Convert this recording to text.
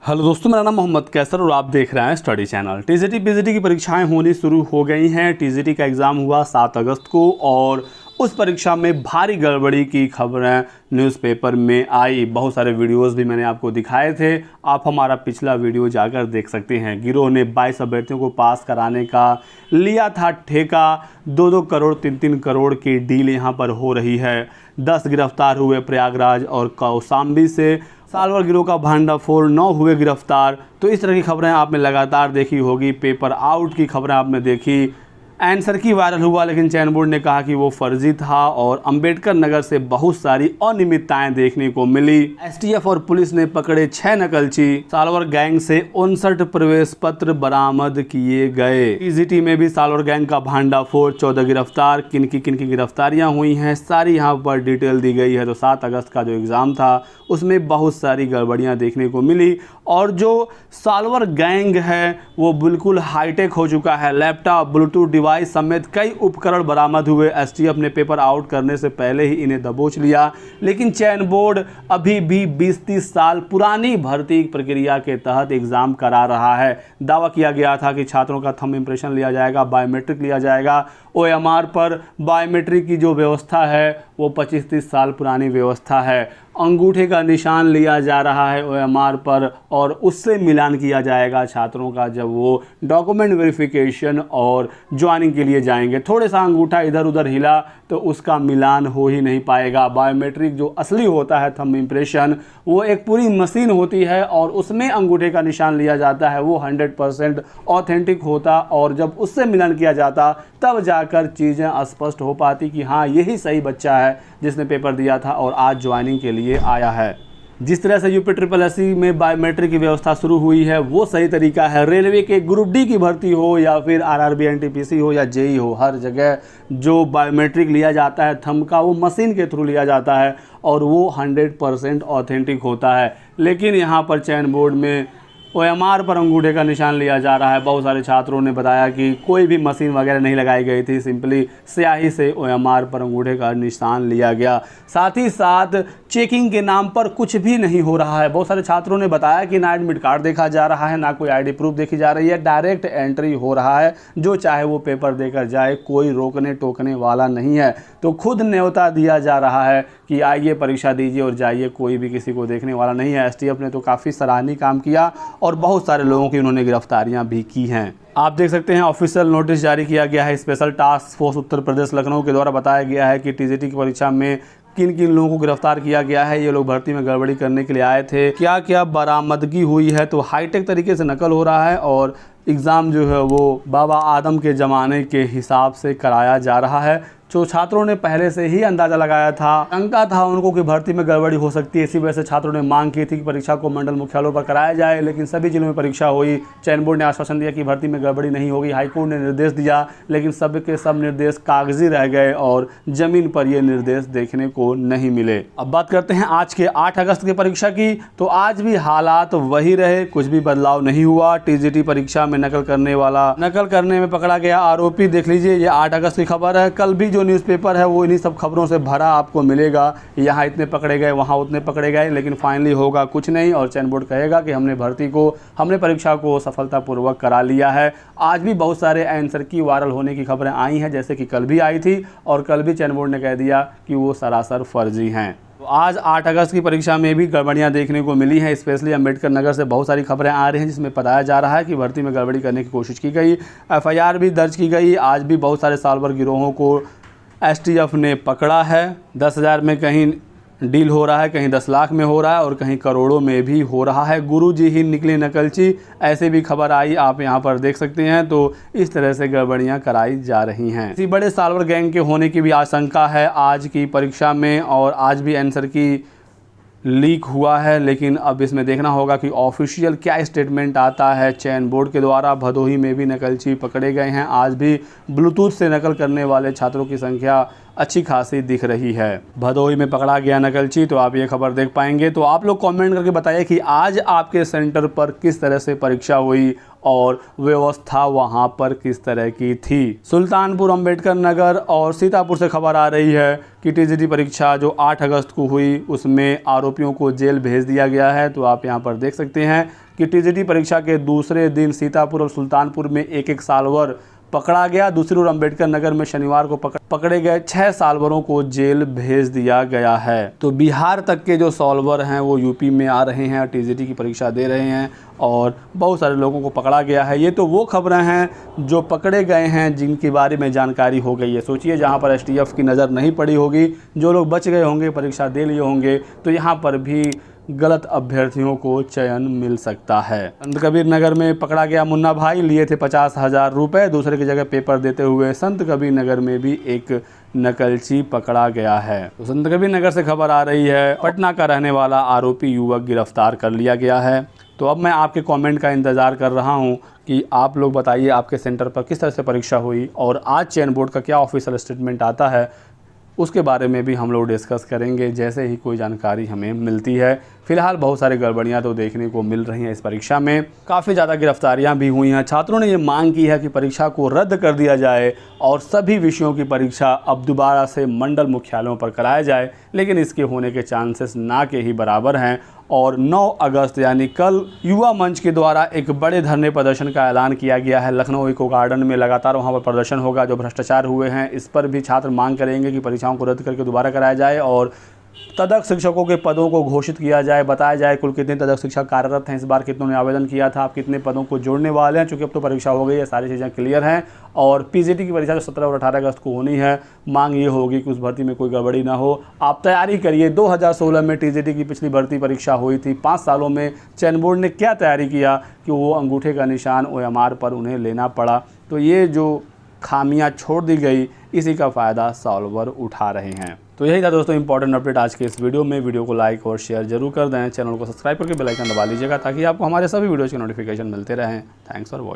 Hello दोस्तों, मेरा नाम मोहम्मद कैसर और आप देख रहे हैं स्टडी चैनल। टीजीटी पीजीटी की परीक्षाएं होनी शुरू हो गई हैं। टीजीटी का एग्ज़ाम हुआ 7 अगस्त को और उस परीक्षा में भारी गड़बड़ी की खबरें न्यूज़पेपर में आई। बहुत सारे वीडियोस भी मैंने आपको दिखाए थे, आप हमारा पिछला वीडियो जाकर देख सकते हैं। गिरोह ने 22 अभ्यर्थियों को पास कराने का लिया था ठेका। 2-2 करोड़ 3-3 करोड़ की डील यहाँ पर हो रही है। 10 गिरफ्तार हुए प्रयागराज और कौशाम्बी से। सालवर गिरोह का भांडाफोड़, 9 हुए गिरफ्तार। तो इस तरह की खबरें आपने लगातार देखी होगी। पेपर आउट की खबरें आपने देखी। आंसर की वायरल हुआ, लेकिन चयन बोर्ड ने कहा कि वो फर्जी था और अंबेडकर नगर से बहुत सारी अनियमितताएं देखने को मिली। एसटीएफ और पुलिस ने पकड़े 6 नकलची। सालवर गैंग से 59 प्रवेश पत्र बरामद किए गए। टीजीटी में भी सालवर गैंग का भांडाफोड़, 14 गिरफ्तार। किन की गिरफ्तारियां हुई हैं सारी यहाँ पर डिटेल दी गई है। तो 7 अगस्त का जो एग्ज़ाम था उसमें बहुत सारी गड़बड़ियाँ देखने को मिली और जो सालवर गैंग है वो बिल्कुल हाईटेक हो चुका है। लैपटॉप, ब्लूटूथ डिवाइस समेत कई उपकरण बरामद हुए। एसटीएफ ने पेपर आउट करने से पहले ही इन्हें दबोच लिया, लेकिन चयन बोर्ड अभी भी 20-30 साल पुरानी भर्ती प्रक्रिया के तहत एग्ज़ाम करा रहा है। दावा किया गया था कि छात्रों का थंब इम्प्रेशन लिया जाएगा, बायोमेट्रिक लिया जाएगा। ओएमआर पर बायोमेट्रिक की जो व्यवस्था है वो 25-30 साल पुरानी व्यवस्था है। अंगूठे का निशान लिया जा रहा है ओएमआर पर और उससे मिलान किया जाएगा छात्रों का जब वो डॉक्यूमेंट वेरिफिकेशन और ज्वाइनिंग के लिए जाएंगे। थोड़े सा अंगूठा इधर उधर हिला तो उसका मिलान हो ही नहीं पाएगा। बायोमेट्रिक जो असली होता है थंब इम्प्रेशन, वो एक पूरी मशीन होती है और उसमें अंगूठे का निशान लिया जाता है। वो 100% ऑथेंटिक होता और जब उससे मिलान किया जाता तब जाकर चीज़ें स्पष्ट हो पाती कि हाँ यही सही बच्चा है जिसने पेपर दिया था और आज ज्वाइनिंग के लिए आया है। जिस तरह से यूपी SSSC में बायोमेट्रिक की व्यवस्था शुरू हुई है वो सही तरीका है। रेलवे के ग्रुप डी की भर्ती हो या फिर आरआरबी एनटीपीसी हो या जेई हो, हर जगह जो बायोमेट्रिक लिया जाता है थंब का, वो मशीन के थ्रू लिया जाता है और वो 100% ऑथेंटिक होता है। लेकिन यहाँ पर चयन बोर्ड में ओएमआर पर अंगूठे का निशान लिया जा रहा है। बहुत सारे छात्रों ने बताया कि कोई भी मशीन वगैरह नहीं लगाई गई थी, सिंपली स्याही से ओएमआर पर अंगूठे का निशान लिया गया। साथ ही साथ चेकिंग के नाम पर कुछ भी नहीं हो रहा है। बहुत सारे छात्रों ने बताया कि ना एडमिट कार्ड देखा जा रहा है, ना कोई आईडी प्रूफ देखी जा रही है, डायरेक्ट एंट्री हो रहा है। जो चाहे वो पेपर देकर जाए, कोई रोकने टोकने वाला नहीं है। तो खुद न्योता दिया जा रहा है कि आइए परीक्षा दीजिए और जाइए, कोई भी किसी को देखने वाला नहीं है। एसटीएफ ने तो काफ़ी सराहनीय काम किया और बहुत सारे लोगों की उन्होंने गिरफ्तारियां भी की हैं। आप देख सकते हैं ऑफिशियल नोटिस जारी किया गया है। Special task force Uttar Pradesh Lucknow के द्वारा बताया गया है कि टीजीटी की परीक्षा में किन किन लोगों को गिरफ्तार किया गया है। ये लोग भर्ती में गड़बड़ी करने के लिए आए थे। क्या क्या बरामदगी हुई है, तो हाईटेक तरीके से नकल हो रहा है और एग्ज़ाम जो है वो बाबा आदम के ज़माने के हिसाब से कराया जा रहा है। जो छात्रों ने पहले से ही अंदाज़ा लगाया था, शंका था उनको कि भर्ती में गड़बड़ी हो सकती है, इसी वजह से छात्रों ने मांग की थी कि परीक्षा को मंडल मुख्यालयों पर कराया जाए। लेकिन सभी जिलों में परीक्षा हुई। चयन बोर्ड ने आश्वासन दिया कि भर्ती में गड़बड़ी नहीं होगी। हाईकोर्ट ने निर्देश दिया, लेकिन सब के सब निर्देश कागजी रह गए और ज़मीन पर ये निर्देश देखने को नहीं मिले। अब बात करते हैं आज के 8 अगस्त की परीक्षा की। तो आज भी हालात वही रहे, कुछ भी बदलाव नहीं हुआ। टीजीटी परीक्षा में नकल करने में पकड़ा गया आरोपी, देख लीजिए, ये 8 अगस्त की खबर है। कल भी जो न्यूज़पेपर है वो इन्हीं सब खबरों से भरा आपको मिलेगा। यहाँ इतने पकड़े गए, वहाँ उतने पकड़े गए, लेकिन फाइनली होगा कुछ नहीं और चयन बोर्ड कहेगा कि हमने परीक्षा को सफलतापूर्वक करा लिया है। आज भी बहुत सारे आंसर की वायरल होने की खबरें आई हैं, जैसे कि कल भी आई थी और कल भी चयन बोर्ड ने कह दिया कि वो सरासर फर्जी हैं। तो आज 8 अगस्त की परीक्षा में भी गड़बड़ियां देखने को मिली हैं। स्पेशली अंबेडकर नगर से बहुत सारी खबरें आ रही हैं जिसमें बताया जा रहा है कि भर्ती में गड़बड़ी करने की कोशिश की गई। एफआईआर भी दर्ज की गई। आज भी बहुत सारे सालवर गिरोहों को एसटीएफ ने पकड़ा है। 10,000 में कहीं डील हो रहा है, कहीं 10 लाख में हो रहा है और कहीं करोड़ों में भी हो रहा है। गुरुजी ही निकली नकलची, ऐसे भी खबर आई, आप यहां पर देख सकते हैं। तो इस तरह से गड़बड़ियां कराई जा रही हैं। इसी बड़े सालवर गैंग के होने की भी आशंका है आज की परीक्षा में और आज भी आंसर की लीक हुआ है। लेकिन अब इसमें देखना होगा कि ऑफिशियल क्या स्टेटमेंट आता है चयन बोर्ड के द्वारा। भदोही में भी नकलची पकड़े गए हैं। आज भी ब्लूटूथ से नकल करने वाले छात्रों की संख्या अच्छी खासी दिख रही है। भदोही में पकड़ा गया नकलची, तो आप ये खबर देख पाएंगे। तो आप लोग कमेंट करके बताइए कि आज आपके सेंटर पर किस तरह से परीक्षा हुई और व्यवस्था वहां पर किस तरह की थी। सुल्तानपुर, अंबेडकर नगर और सीतापुर से खबर आ रही है कि टीजीटी परीक्षा जो 8 अगस्त को हुई उसमें आरोपियों को जेल भेज दिया गया है। तो आप यहां पर देख सकते हैं कि टीजीटी परीक्षा के दूसरे दिन सीतापुर और सुल्तानपुर में एक सालवर पकड़ा गया। दूसरी ओर अंबेडकर नगर में शनिवार को पकड़े गए 6 सालवरों को जेल भेज दिया गया है। तो बिहार तक के जो सॉल्वर हैं वो यूपी में आ रहे हैं, टीजीटी की परीक्षा दे रहे हैं और बहुत सारे लोगों को पकड़ा गया है। ये तो वो खबरें हैं जो पकड़े गए हैं, जिनके बारे में जानकारी हो गई है। सोचिए, जहाँ पर एसटीएफ की नज़र नहीं पड़ी होगी, जो लोग बच गए होंगे, परीक्षा दे लिए होंगे, तो यहाँ पर भी गलत अभ्यर्थियों को चयन मिल सकता है। संत कबीर नगर में पकड़ा गया मुन्ना भाई, लिए थे 50,000 रुपये, दूसरे की जगह पेपर देते हुए। संत कबीर नगर में भी एक नकलची पकड़ा गया है। तो संत कबीर नगर से खबर आ रही है, पटना का रहने वाला आरोपी युवक गिरफ्तार कर लिया गया है। तो अब मैं आपके कमेंट का इंतज़ार कर रहा हूं कि आप लोग बताइए आपके सेंटर पर किस तरह से परीक्षा हुई और आज चयन बोर्ड का क्या ऑफिशियल स्टेटमेंट आता है, उसके बारे में भी हम लोग डिस्कस करेंगे जैसे ही कोई जानकारी हमें मिलती है। फिलहाल बहुत सारी गड़बड़ियां तो देखने को मिल रही हैं इस परीक्षा में, काफ़ी ज़्यादा गिरफ्तारियां भी हुई हैं। छात्रों ने ये मांग की है कि परीक्षा को रद्द कर दिया जाए और सभी विषयों की परीक्षा अब दोबारा से मंडल मुख्यालयों पर कराया जाए, लेकिन इसके होने के चांसेस ना के ही बराबर हैं। और 9 अगस्त यानी कल युवा मंच के द्वारा एक बड़े धरने प्रदर्शन का ऐलान किया गया है। लखनऊ इको गार्डन में लगातार वहां पर प्रदर्शन होगा। जो भ्रष्टाचार हुए हैं इस पर भी छात्र मांग करेंगे कि परीक्षाओं को रद्द करके दोबारा कराया जाए और तदक शिक्षकों के पदों को घोषित किया जाए, बताया जाए कुल कितने तदक शिक्षक कार्यरत हैं, इस बार कितनों ने आवेदन किया था, आप कितने पदों को जोड़ने वाले हैं। चूँकि अब तो परीक्षा हो गई है, सारी चीज़ें क्लियर हैं। और पीजीटी की परीक्षा जो 17 और 18 अगस्त को होनी है, मांग ये होगी कि उस भर्ती में कोई गड़बड़ी ना हो। आप तैयारी करिए। 2016 में टीजीटी की पिछली भर्ती परीक्षा हुई थी। 5 सालों में चयन बोर्ड ने क्या तैयारी किया कि वो अंगूठे का निशान ओएमआर पर उन्हें लेना पड़ा। तो ये जो खामियां छोड़ दी गई, इसी का फ़ायदा सॉल्वर उठा रहे हैं। तो यही था दोस्तों इंपॉर्टेंट अपडेट आज के इस वीडियो में। वीडियो को लाइक और शेयर जरूर कर दें, चैनल को सब्सक्राइब करके बेल आइकन दबा लीजिएगा ताकि आपको हमारे सभी वीडियोज़ के नोटिफिकेशन मिलते रहें। Thanks for watching.